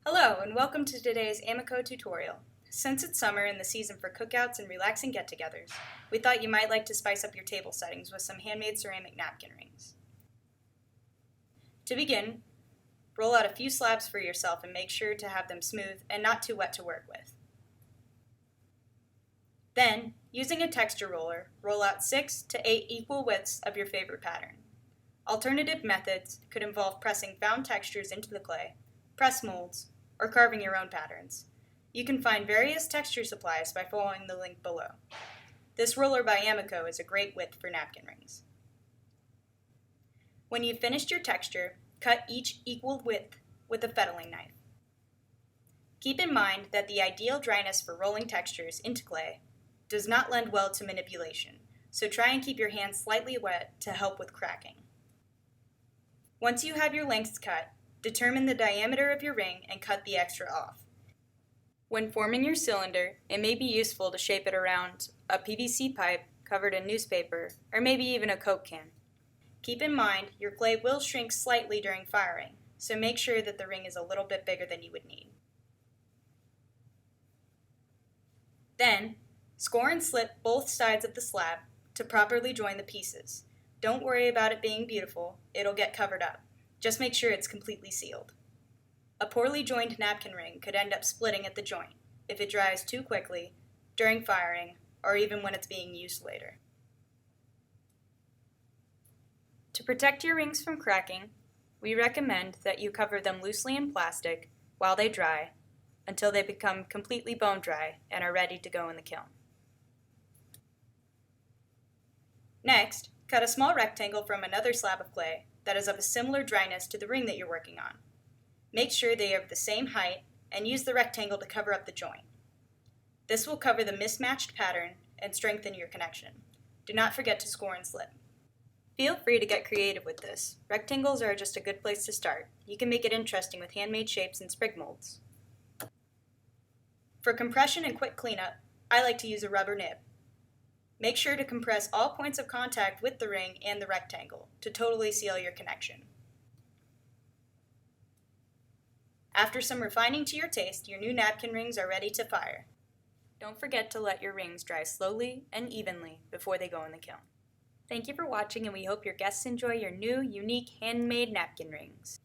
Hello and welcome to today's Amaco tutorial. Since it's summer and the season for cookouts and relaxing get-togethers, we thought you might like to spice up your table settings with some handmade ceramic napkin rings. To begin, roll out a few slabs for yourself and make sure to have them smooth and not too wet to work with. Then, using a texture roller, roll out 6 to 8 equal widths of your favorite pattern. Alternative methods could involve pressing found textures into the clay, press molds, or carving your own patterns. You can find various texture supplies by following the link below. This roller by Amaco is a great width for napkin rings. When you've finished your texture, cut each equal width with a fettling knife. Keep in mind that the ideal dryness for rolling textures into clay does not lend well to manipulation, so try and keep your hands slightly wet to help with cracking. Once you have your lengths cut, determine the diameter of your ring and cut the extra off. When forming your cylinder, it may be useful to shape it around a PVC pipe covered in newspaper, or maybe even a Coke can. Keep in mind, your clay will shrink slightly during firing, so make sure that the ring is a little bit bigger than you would need. Then, score and slip both sides of the slab to properly join the pieces. Don't worry about it being beautiful, it'll get covered up. Just make sure it's completely sealed. A poorly joined napkin ring could end up splitting at the joint if it dries too quickly, during firing, or even when it's being used later. To protect your rings from cracking, we recommend that you cover them loosely in plastic while they dry until they become completely bone dry and are ready to go in the kiln. Next, cut a small rectangle from another slab of clay that is of a similar dryness to the ring that you're working on. Make sure they are of the same height and use the rectangle to cover up the joint. This will cover the mismatched pattern and strengthen your connection. Do not forget to score and slip. Feel free to get creative with this. Rectangles are just a good place to start. You can make it interesting with handmade shapes and sprig molds. For compression and quick cleanup, I like to use a rubber nib. Make sure to compress all points of contact with the ring and the rectangle to totally seal your connection. After some refining to your taste, your new napkin rings are ready to fire. Don't forget to let your rings dry slowly and evenly before they go in the kiln. Thank you for watching, and we hope your guests enjoy your new, unique handmade napkin rings.